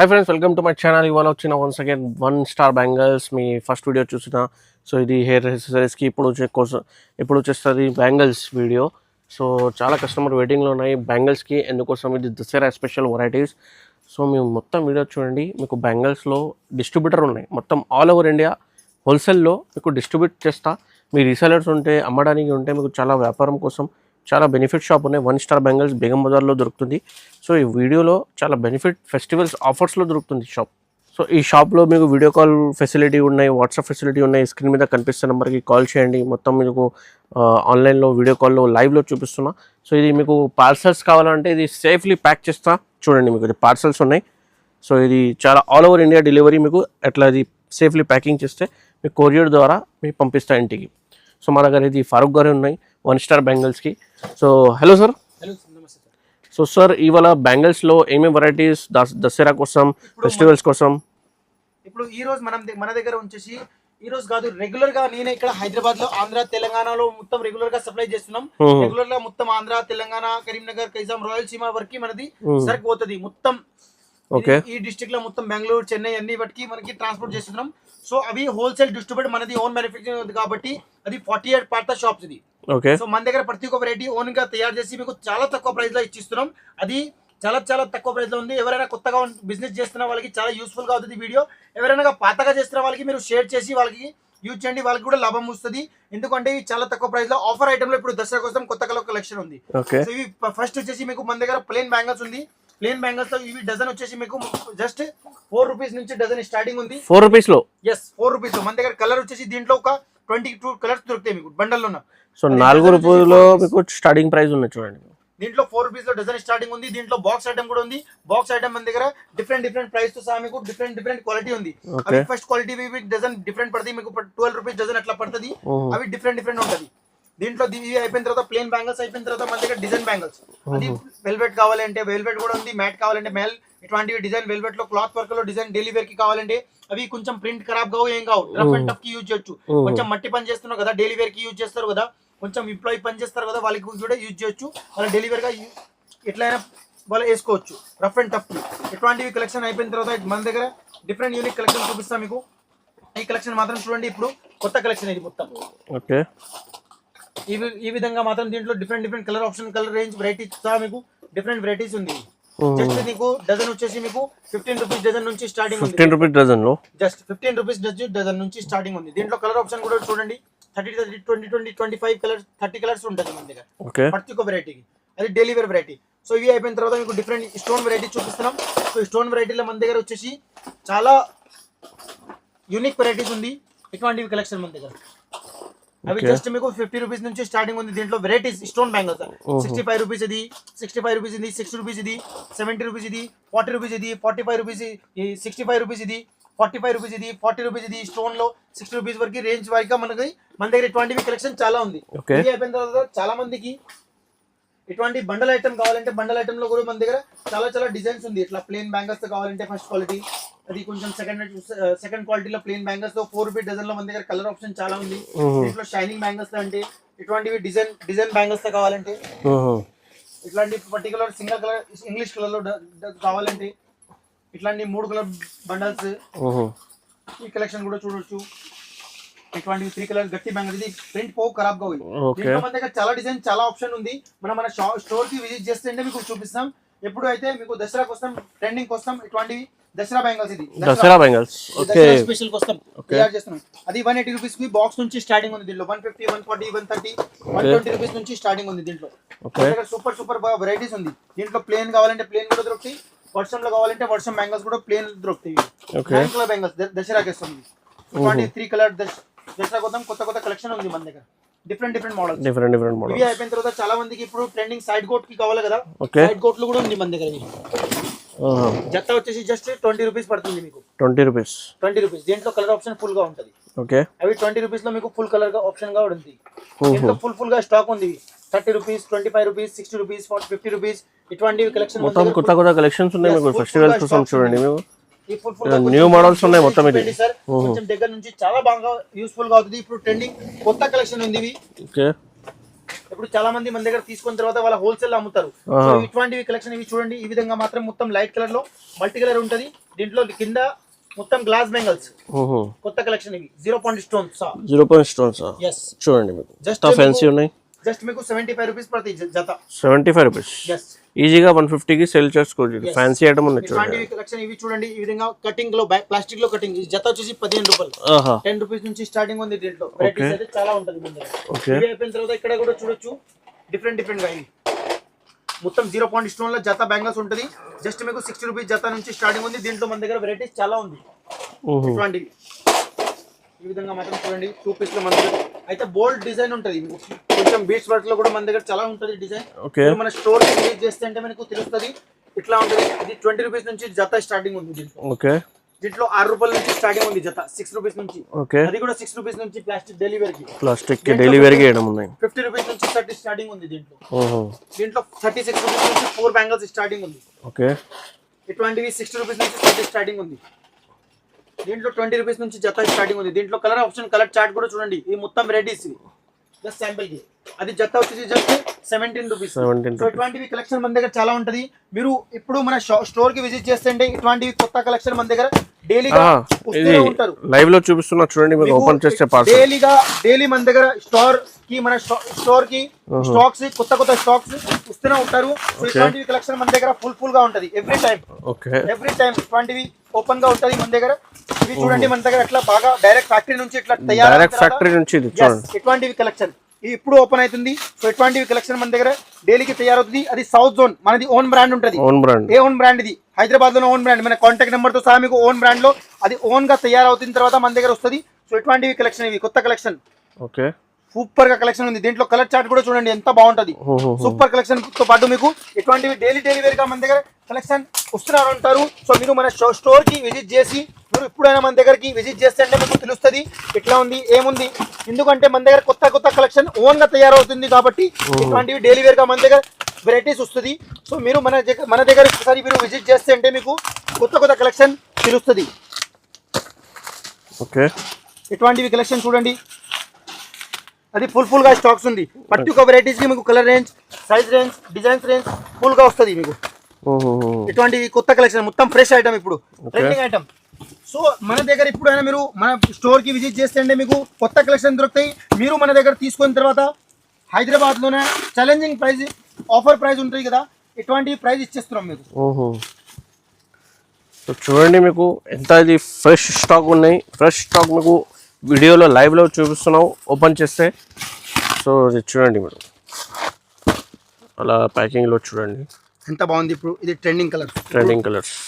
Hi friends, welcome to my channel. ఇవాళ వచ్చిన once again 1 star bangles మీ first video చూసిన. So ఇది hair యాక్సెసరీస్కి ఇప్పుడు వచ్చేస్తుంది బ్యాంగిల్స్ వీడియో. సో చాలా కస్టమర్ వెయిటింగ్లో ఉన్నాయి బ్యాంగిల్స్కి. ఎందుకోసం ఇది దసరా స్పెషల్ వెరైటీస్. సో మేము మొత్తం వీడియో చూడండి. మీకు బ్యాంగిల్స్లో డిస్ట్రిబ్యూటర్ ఉన్నాయి మొత్తం ఆల్ ఓవర్ ఇండియా. హోల్సేల్లో మీకు డిస్ట్రిబ్యూట్ చేస్తా. మీ రీసెలర్స్ ఉంటే అమ్మడానికి ఉంటే మీకు చాలా వ్యాపారం కోసం చాలా బెనిఫిట్ షాప్ ఉన్నాయి. 1 స్టార్ బ్యాంగిల్స్ బేగం బజార్లో దొరుకుతుంది. సో ఈ వీడియోలో చాలా బెనిఫిట్ ఫెస్టివల్స్ ఆఫర్స్లో దొరుకుతుంది షాప్. సో ఈ షాప్లో మీకు వీడియో కాల్ ఫెసిలిటీ ఉన్నాయి, వాట్సాప్ ఫెసిలిటీ ఉన్నాయి. స్క్రీన్ మీద కనిపిస్తున్న నెంబర్కి కాల్ చేయండి. మొత్తం మీకు ఆన్లైన్లో వీడియో కాల్లో లైవ్లో చూపిస్తున్నా. సో ఇది మీకు పార్సల్స్ కావాలంటే ఇది సేఫ్లీ ప్యాక్ చేస్తా. చూడండి మీకు ఇది పార్సల్స్ ఉన్నాయి. సో ఇది చాలా ఆల్ ఓవర్ ఇండియా డెలివరీ. మీకు ఎట్లా ఇది సేఫ్లీ ప్యాకింగ్ చేస్తే మీకు కొరియర్ ద్వారా మీకు పంపిస్తా ఇంటికి. సో మా దగ్గర ఇది ఫారూక్ గారు ఉన్నాయి 1 స్టార్ బ్యాంగిల్స్కి. So hello sir. So sir ఇవాళ బ్యాంగిల్స్లో ఏమేమి వెరైటీస్ దసరా కోసం ఫెస్టివల్స్ కోసం? ఇప్పుడు ఈ రోజు మన దగ్గర వచ్చేసి ఈ రోజు కాదు, రెగ్యులర్ గా నేనే ఇక్కడ హైదరాబాద్ లో, ఆంధ్ర, తెలంగాణలో మొత్తం రెగ్యులర్ గా సప్లై చేస్తున్నాం. రెగ్యులర్ గా మొత్తం ఆంధ్ర, తెలంగాణ, కరీంనగర్, కైజాం, రాయలసీమ వరకు మనది సరుకు పోతుంది మొత్తం. ఈ డిస్ట్రిక్ట్ లో మొత్తం బెంగళూరు, చెన్నై అన్ని బట్టి మనకి ట్రాన్స్పోర్ట్ చేస్తున్నాం. సో అవి హోల్సేల్ డిస్ట్రిబ్యూట్, మనది ఓన్ మ్యానుఫ్యాక్చరింగ్ ఉంది కాబట్టి అది 48 పార్ట్ షాప్స్ ఇది. సో మన దగ్గర ప్రతి ఒక్క వెరైటీ ఓన్ గా తయారు చేసి మీకు చాలా తక్కువ ప్రైస్ లో ఇచ్చిస్తున్నాం. అది చాలా చాలా తక్కువ ప్రైస్ లో ఉంది. ఎవరైనా కొత్తగా బిజినెస్ చేస్తున్న వాళ్ళకి చాలా యూస్ఫుల్ గా అవుతుంది వీడియో. ఎవరైనా పాతగా చేస్తున్న వాళ్ళకి మీరు షేర్ చేసి వాళ్ళకి యూజ్ చేయండి, వాళ్ళకి కూడా లాభం వస్తుంది. ఎందుకంటే ఇవి చాలా తక్కువ ప్రైస్ లో ఆఫర్ ఐటమ్ లో ఇప్పుడు దసరా కోసం కొత్త కలెక్షన్ ఉంది. సో ఇవి ఫస్ట్ వచ్చేసి మీకు మన దగ్గర ప్లేన్ బ్యాంగిల్స్ ఉంది. ప్లేన్ బ్యాంగిల్స్ లో ఇవి డజన్ వచ్చేసి మీకు జస్ట్ 4 రూపీస్ నుంచి డజన్ స్టార్టింగ్ ఉంది. 4 రూపీస్ లో? ఎస్, 4 రూపీస్ లో. మన దగ్గర కలర్ వచ్చేసి దీంట్లో ఒక 22 కలర్స్ దొరుకుతాయి మీకు బండల్ లో. సో 4 రూపాయలు మీకు స్టార్టింగ్ ప్రైస్ ఉంది చూడండి. దీంట్లో 4 రూపీస్ లో డజన్ స్టార్టింగ్ ఉంది. దీంట్లో బాక్స్ ఐటమ్ కూడా ఉంది. బాక్స్ ఐటమ్ మన దగ్గర డిఫరెంట్ ప్రైస్ తో సహా మీకు డిఫరెంట్ క్వాలిటీ ఉంది. అవి ఫస్ట్ క్వాలిటీ డజన్ డిఫరెంట్ పడుతుంది మీకు. 12 రూపీస్ డజన్ అట్లా పడుతుంది. అవి డిఫరెంట్ ఉంటుంది. దీంట్లో ఇవి అయిపోయిన తర్వాత ప్లేన్ బ్యాంగిల్స్ అయిపోయిన తర్వాత మన దగ్గర డిజైన్ బ్యాంగిల్స్. అది వెల్వెట్ కావాలంటే వెల్వెట్ కూడా ఉంది, మ్యాట్ కావాలంటే మ్యాల్. ఇటువంటివి డిజైన్ వెల్వెట్ లో, క్లాత్ వర్క్ లో డిజైన్ డైలీ వేర్ కి కావాలంటే అవి కొంచెం ప్రింట్ ఖరాబ్ కావు, ఏం కావు, రఫ్ అండ్ టఫ్ కి యూజ్ చేయొచ్చు. కొంచెం మట్టి పని చేస్తున్నావు కదా, డైలీ వేర్ కి యూజ్ చేస్తారు కదా, కొంచెం ఎంప్లాయీ పని చేస్తారు కదా, వాళ్ళకి కూడా యూజ్ చేయొచ్చు. వాళ్ళ డైలీ వేర్ గా ఎట్లయినా వాళ్ళు వేసుకోవచ్చు రఫ్ అండ్ టఫ్ కి. ఇటువంటివి కలెక్షన్ అయిపోయిన తర్వాత మన దగ్గర డిఫరెంట్ యూనిక్ కలెక్షన్ చూపిస్తాం మీకు. ఈ కలెక్షన్ మాత్రం చూడండి, ఇప్పుడు కొత్త కలెక్షన్ ఇది మొత్తం. ఓకే, ఈ విధంగా మాత్రం దీంట్లో different colour option, colour range, varieties మీకు డిఫరెంట్ వెరైటీస్ ఉంది. జస్ట్ మీకు డజన్ వచ్చేసి మీకు 15 రూపీస్ డజన్ నుంచి స్టార్టింగ్ ఉంది. 15 రూపీస్ డజన్ లో జస్ట్ 15 రూపీస్ డజన్ నుంచి స్టార్టింగ్ ఉంది. దీంట్లో కలర్ ఆప్షన్ కూడా చూడండి, 30, 20, 25 కలర్స్, 30 కలర్స్ ఉంటుంది మన దగ్గర ప్రతి ఒక్క వెరైటీకి. అది డైలీ వేర్ వెరైటీ. సో ఇవి అయిపోయిన తర్వాత మీకు డిఫరెంట్ స్టోన్ వెరైటీ చూపిస్తున్నాం. సో ఈ స్టోన్ వెరైటీలో మన దగ్గర వచ్చేసి చాలా యూనిక్ వెరైటీస్ ఉంది. ఇటువంటివి కలెక్షన్ మన దగ్గర అవి జస్ట్ మీకు 50 రూపీస్ నుంచి స్టార్టింగ్ ఉంది. దీంట్లో వెరైటీస్ స్టోన్ బ్యాంగిల్స్ 65 రూపీస్ ఇది, 65 రూపీస్ ఇది, 60 రూపీస్ ఇది, 70 రూపీస్ ఇది, 40 రూపీస్ ఇది, 45 రూపీస్, 65 రూపీస్ ఇది, 45 రూపీస్ ఇది, 40 రూపీస్ ఇది. స్టోన్ లో 60 రూపీస్ వరకు రేంజ్ వరకు మన దగ్గర ఇటువంటివి కలెక్షన్ చాలా ఉంది. ఇది అయిపోయిన తర్వాత చాలా మందికి ఇటువంటి బండల్ ఐటమ్ కావాలంటే బండల్ ఐటమ్ లో కూడా మన దగ్గర చాలా డిజైన్స్ ఉంది. ఇట్లా ప్లేన్ బ్యాంగిల్స్ కావాలంటే ఫస్ట్ క్వాలిటీ, అది కొంచెం సెకండ్ క్వాలిటీలో ప్లేన్ బ్యాంగిల్స్ తో 4 రూపీస్ డజన్ లో మన దగ్గర కలర్ ఆప్షన్ చాలా ఉంది. దీంట్లో షైనింగ్ బ్యాంగిల్స్ అంటే ఇటువంటివి డిజైన్ బ్యాంగిల్స్ తో కావాలంటే, ఇట్లాంటి particular single colour English colour లో కావాలంటే ఇట్లాంటి 3 కలర్ బండల్స్ ఈ కలెక్షన్ కూడా చూడొచ్చు. ఇటువంటివి 3 కలర్ గట్టి బ్యాంగిల్స్. ఇది ప్రింట్ పోవు, ఖరాబ్ కావు. దీంట్లో మన దగ్గర చాలా డిజైన్, చాలా ఆప్షన్ ఉంది. మన స్టోర్ కి విజిట్ చేస్తుంటే మీకు చూపిస్తాం. ఎప్పుడు అయితే మీకు దసరా కోసం ట్రెండింగ్ కోసం ఇటువంటివి దసరా బ్యాంగిల్స్, ఇది దసరా బ్యాంగిల్స్ స్పెషల్ కోసం తయారు చేస్తున్నాం. అది 180 రూపీస్ కి బాక్స్ నుంచి స్టార్టింగ్ ఉంది. దీంట్లో 150, 140, 130, 120 రూపీస్ నుంచి స్టార్టింగ్ ఉంది. దీంట్లో సూపర్ వెరైటీస్ ఉంది. దీంట్లో ప్లేన్ కావాలంటే ప్లేన్ కూడా దొరుకుతాయి, వర్షంలో కావాలంటే వర్షం బ్యాంగిల్స్ కూడా ప్లేన్ దొరుకుతాయి. కలర్ బ్యాంగిల్స్ దసరాకి వస్తుంది. 3 కలర్ దసరా కోసం కొత్త కలెక్షన్ ఉంది మన దగ్గర. Different models. ఇవి అయిపోయిన తర్వాత చాలా మందికి ఇప్పుడు ట్రెండింగ్ సైడ్ కోట్ కి కావాలి కదా, సైడ్ కోట్లు కూడా ఉంది మన దగ్గర. జత వచ్చేసి జస్ట్ 20 రూపీస్ పడుతుంది మీకు. 20 రూపీస్. దీంట్లో కలర్ ఆప్షన్ ఫుల్ గా ఉంటది. అవి 20 రూపీస్ లో మీకు ఫుల్ కలర్ గా ఆప్షన్ గా ఉంది. దీంట్లో ఫుల్ గా స్టాక్ ఉంది. 30 రూపీస్, 25 రూపీస్, 60 రూపీస్, 50 రూపీస్ ఇటువంటివి కలెక్షన్ మొత్తం కొత్త కలెక్షన్స్ ఉన్నాయి మీకు ఫెస్టివల్ కోసం. చూడండి మేము న్యూ మోడల్స్ ఉన్నాయి మొత్తం. ఇది కొంచెం దగ్గర నుంచి చాలా బాగా యూస్ఫుల్ గా అవుతుంది. ఇప్పుడు ట్రెండింగ్ కొత్త కలెక్షన్ ఉంది ఇవి. ఇప్పుడు చాలా మంది మన దగ్గర తీసుకున్న తర్వాత వాళ్ళ హోల్సేల్ అమ్ముతారు. ఇటువంటివి కలెక్షన్ ఇవి చూడండి. ఈ విధంగా మాత్రం మొత్తం లైట్ కలర్ లో మల్టీ కలర్ ఉంటది. దీంట్లో కింద మొత్తం గ్లాస్ బెంగల్స్ కొత్త కలెక్షన్ ఇవి 0 స్టోన్స్ 0 స్టోన్స్ yes చూడండి మీకు జస్ట్ ఫ్యాన్సీ ఉన్నాయి జస్ట్ మీకు 75 రూపీస్ ప్రతి జత 75 రూపీస్ yes ఈజీగా 150 కి సేల్ చేసుకోవచ్చు ఫ్యాన్సీ ఐటమ్ ఉన్నాయి చూడండి ఇట్లాంటి కలెక్షన్ ఇవి చూడండి ఈ విధంగా కటింగ్ లో ప్లాస్టిక్ లో కటింగ్ ఈ జత వచ్చేసి 15 రూపాయలు 10 రూపీస్ నుంచి స్టార్టింగ్ ఉంది దీంట్లో వెరైటీస్ అయితే చాలా ఉంటది మన దగ్గర ఇవి అయిపోయిన తర్వాత ఇక్కడ కూడా చూడొచ్చు డిఫరెంట్ గా ఇవి మొత్తం 0 స్టోన్ లో జత బ్యాంగిల్స్ ఉంటది జస్ట్ మీకు 60 రూపీస్ జత నుంచి స్టార్టింగ్ ఉంది దీంట్లో మన దగ్గర వెరైటీస్ చాలా ఉంది ఇట్లాంటివి ఈ విధంగా మాత్రం చూడండి 2 పీస్ లో మన దగ్గర అయితే బోల్డ్ డిజైన్ ఉంటది కొంచెం బీచ్ వర్క్ లో కూడా మన దగ్గర చాలా ఉంటది డిజైన్ మన స్టోర్ కి విజిట్ చేస్తే అంటే మనకు తెలుస్తుంది ఇట్లా ఉంటది ఇది 20 రూపీస్ నుంచి జత స్టార్టింగ్ ఉంది దీంట్లో దీంట్లో 6 రూపాయల నుంచి స్టార్టింగ్ ఉంది జత 6 రూపీస్ నుంచి అది కూడా 6 రూపీస్ నుంచి ప్లాస్టిక్ డెలివరీ కి వేయడం ఉన్నాయి 50 రూపీస్ నుంచి 30 స్టార్టింగ్ ఉంది దీంట్లో దీంట్లో 36 రూపీస్ నుంచి 4 బ్యాంగిల్స్ స్టార్టింగ్ ఉంది ఇటువంటివి 60 రూపీస్ నుంచి 30 స్టార్టింగ్ ఉంది దీంట్లో 20 రూపీస్ నుంచి జత స్టార్టింగ్ ఉంది దీంట్లో కలర్ ఆప్షన్ కలర్ చార్ట్ కూడా చూడండి ఈ మొత్తం వెరైటీస్ జస్ట్ శాంపిల్ కి అది జత వచ్చేసి జస్ట్ 17 రూపీస్ సో ఇటువంటివి కలెక్షన్ మన దగ్గర చాలా ఉంటది మీరు ఇప్పుడు మన స్టోర్ కి విజిట్ చేస్తే ఇటువంటివి కొత్త కలెక్షన్ మన దగ్గర డైలీగా వస్తూనే ఉంటారు లైవ్ లో చూపిస్తున్నా చూడండి మీరు ఓపెన్ చేస్తే పార్సల్ డైలీ మన దగ్గర స్టోర్ కి మన స్టోర్ కి స్టాక్స్ కొత్త స్టాక్స్ వస్తూనే ఉంటారు సో ఇటువంటివి కలెక్షన్ మన దగ్గర ఫుల్ గా ఉంటది ఎవ్రీ టైం ఇటువంటివి ఓపెన్ గా ఉంటది మన దగ్గర ఇవి చూడండి మన దగ్గర అట్లా బాగా డైరెక్ట్ ఫ్యాక్టరీ నుంచి ఇట్లా ఇటువంటివి కలెక్షన్ ఇప్పుడు ఓపెన్ అవుతుంది సో ఇటువంటివి కలెక్షన్ మన దగ్గర డైలీకి తయారవుతుంది అది సౌత్ జోన్ మనది ఓన్ బ్రాండ్ ఉంటది ఓన్ బ్రాండ్ ఇది హైదరాబాద్ లో ఓన్ బ్రాండ్ మన కాంటాక్ట్ నెంబర్ తో సహా మీకు ఓన్ బ్రాండ్ లో అది ఓన్ గా తయారవుతున్న తర్వాత మన దగ్గర వస్తుంది సో ఇటువంటివి కలెక్షన్ ఇవి కొత్త కలెక్షన్ సూపర్ గా కలెక్షన్ ఉంది దీంట్లో కలర్ చార్ట్ కూడా చూడండి ఎంత బాగుంటది సూపర్ కలెక్షన్ తో పాటు మీకు ఇటువంటివి డైలీ వేర్ గా మన దగ్గర కలెక్షన్ వస్తున్నారు అంటారు సో మీరు మన స్టోర్ కి విజిట్ చేసి మీరు ఎప్పుడైనా మన దగ్గరికి విజిట్ చేస్తే అంటే మీకు తెలుస్తుంది ఎట్లా ఉంది ఏముంది ఎందుకంటే మన దగ్గర కొత్త కలెక్షన్ ఓన్ గా తయారవుతుంది కాబట్టి ఇటువంటివి డైలీ వేర్ గా మన దగ్గర వెరైటీస్ వస్తుంది సో మీరు మన దగ్గర ఒకసారి మీరు విజిట్ చేస్తే అంటే మీకు కొత్త కలెక్షన్ తెలుస్తుంది ఇటువంటివి కలెక్షన్ చూడండి అది ఫుల్ గా స్టాక్స్ ఉంది ప్రతి ఒక్క వెరైటీస్ కి మీకు colour range size range designs range full గా వస్తుంది మీకు ఇటువంటి కొత్త కలెక్షన్ మొత్తం ఫ్రెష్ ఐటమ్ ఇప్పుడు ట్రెండింగ్ ఐటమ్ సో మన దగ్గర ఎప్పుడైనా మీరు మన స్టోర్ కి విజిట్ చేస్తే అంటే మీకు కొత్త కలెక్షన్ దొరుకుతాయి మీరు మన దగ్గర తీసుకున్న తర్వాత హైదరాబాద్ లోనే ఛాలెంజింగ్ ప్రైస్ ఆఫర్ ప్రైస్ ఉంటుంది కదా ఇటువంటి ప్రైస్ ఇచ్చేస్తున్నాం మీకు సో చూడండి మీకు ఎంత ఇది ఫ్రెష్ స్టాక్ ఉన్నాయి ఫ్రెష్ స్టాక్ మీకు వీడియోలో లైవ్లో చూపిస్తున్నాం ఓపెన్ చేస్తే సో ఇది చూడండి మీరు అలా ప్యాకింగ్లో చూడండి ఎంత బాగుంది ఇప్పుడు ఇది ట్రెండింగ్ కలర్స్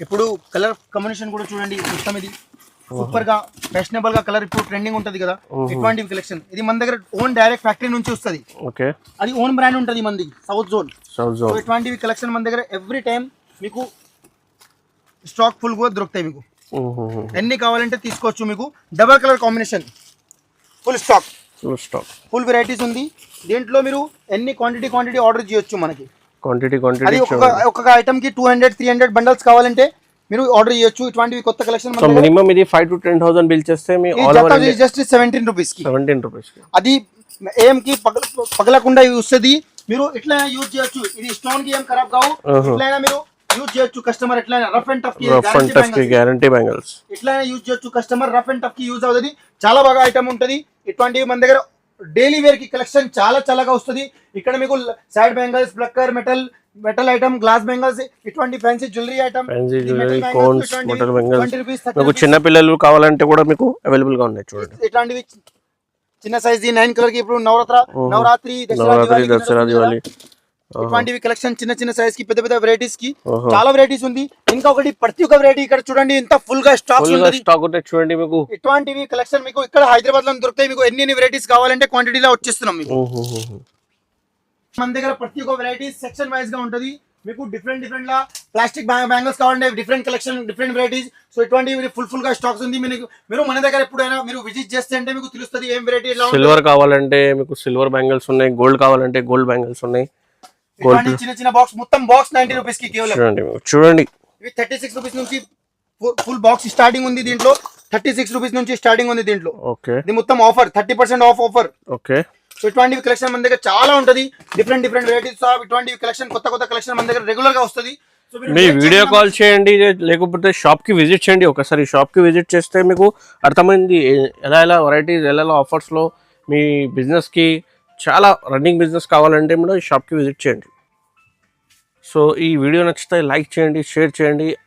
ఇప్పుడు కలర్ కాంబినేషన్ కూడా చూడండి మొత్తం ఇది సూపర్ గా ఫ్యాషనబుల్ గా కలర్ ఇప్పుడు ట్రెండింగ్ ఉంటది కదా ఇటువంటి కలెక్షన్ ఇది మన దగ్గర ఓన్ డైరెక్ట్ ఫ్యాక్టరీ నుంచి వస్తుంది అది ఓన్ బ్రాండ్ ఉంటది మనది సౌత్ జోన్ ఇటువంటివి కలెక్షన్ మన దగ్గర ఎవ్రీ టైం మీకు స్టాక్ ఫుల్ గా దొరుకుతాయి మీకు ఎన్ని కావాలంటే తీసుకోవచ్చు మీకు double colour combination full stock full varieties ఉంది దీంట్లో మీరు ఎన్ని క్వాంటిటీ ఆర్డర్ చేయొచ్చు మనకి అది ఒక్కొక్క ఐటమ్ కి 200-300 బండల్స్ కావాలంటే మీరు ఆర్డర్ చేయొచ్చు ఇటువంటివి కొత్త కలెక్షన్ మినిమం ఇది 5 to 10,000 బిల్ చేస్తే me all over just 17 rupees కి అది ఏం కి పగలకుండా వస్తుంది మీరు ఇట్లా యూజ్ చేయొచ్చు ఇది స్టోన్ కి ఏం ఖరాబ్ కావు ఇట్లా మీరు యూజ్ చేయొచ్చు కస్టమర్ ఎట్లైనా రఫ్ అండ్ టఫ్ కి గ్యారంటీ బ్యాంగిల్స్ ఇట్లైనా యూజ్ చేయొచ్చు కస్టమర్ రఫ్ అండ్ టఫ్ కి యూజ్ అవుతుంది చాలా బాగా ఐటమ్ ఉంటది ఇటువంటివి మన దగ్గర డైలీ వేర్ కి కలెక్షన్ చాలాగా వస్తుంది ఇక్కడ మీకు సైడ్ బ్యాంగిల్స్ బ్లక్కర్ మెటల్ ఐటమ్ గ్లాస్ బ్యాంగిల్స్ ఇటువంటి ఫ్యాన్సీ జ్యువెలరీ ఐటమ్ కోన్స్ మెటల్ బ్యాంగిల్స్ మీకు చిన్న పిల్లలు కావాలంటే కూడా మీకు అవైలబుల్ గా ఉన్నాయి చూడండి ఇట్లాంటివి చిన్న సైజ్ 9 కలర్ కి ఇప్పుడు నవరాత్రి దసరా దివాళీ ఇటువంటివి కలెక్షన్ చిన్న సైజ్ కి పెద్ద వెరైటీస్ కి చాలా వెరైటీస్ ఉంది ఇంకా ఒకటి ప్రతి ఒక్క వెరైటీ ఇక్కడ చూడండి ఎంత ఫుల్ గా స్టాక్ చూడండి మీకు ఇటువంటివి కలెక్షన్ మీకు ఇక్కడ హైదరాబాద్ లో దొరుకుతాయి మీకు ఎన్ని వెరైటీస్ కావాలంటే క్వాంటిటీలో వచ్చేస్తున్నాం మీకు మన దగ్గర ప్రతి ఒక్క వెరైటీ సెక్షన్ వైజ్ గా ఉంటది మీకు డిఫరెంట్ లా ప్లాస్టిక్ బ్యాంగిల్స్ కావాలంటే different collection different varieties so ఇటువంటివి ఫుల్ గా స్టాక్స్ ఉంది మీరు మన దగ్గర ఎప్పుడైనా మీరు విజిట్ చేస్తే అంటే మీకు తెలుస్తుంది ఏం వెరైటీ ఎలా ఉంది సిల్వర్ కావాలంటే మీకు సిల్వర్ బ్యాంగిల్స్ ఉన్నాయి గోల్డ్ కావాలంటే గోల్డ్ బ్యాంగిల్స్ ఉన్నాయి చిన్న బాక్స్ మొత్తం బాక్స్ 90 రూపీస్ కి కేవలం చూడండి ఇవి 36 రూపీస్ నుంచి ఫుల్ బాక్స్ స్టార్టింగ్ ఉంది దీంట్లో 36 రూపీస్ నుంచి స్టార్టింగ్ ఉంది దీంట్లో ఇది మొత్తం ఆఫర్ 30% ఆఫర్ సో ఇటువంటివి కలెక్షన్ మన దగ్గర చాలా ఉంటది డిఫరెంట్ వెరైటీస్ ఇటువంటివి కలెక్షన్ కొత్త కలెక్షన్ మన దగ్గర రెగ్యులర్ గా వస్తుంది సో మీరు మీ direct వీడియో చేసిన- కాల్ చేయండి లేకపోతే షాప్కి విజిట్ చేయండి. ఒకసారి షాప్కి విజిట్ చేస్తే మీకు అర్థమైంది ఎలా ఎలా వెరైటీస్ ఎలా ఎలా ఆఫర్స్లో మీ బిజినెస్కి చాలా రన్నింగ్ బిజినెస్ కావాలంటే కూడా ఈ షాప్కి విజిట్ చేయండి. సో ఈ వీడియో నచ్చితే లైక్ చేయండి, షేర్ చేయండి.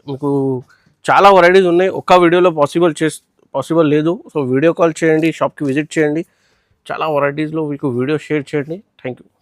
మీకు చాలా వెరైటీస్ ఉన్నాయి, ఒక్క వీడియోలో పాసిబుల్ లేదు. సో వీడియో కాల్ చేయండి, షాప్కి విజిట్ చేయండి, చాలా వెరైటీస్లో మీకు వీడియో షేర్ చేయండి. Thank you.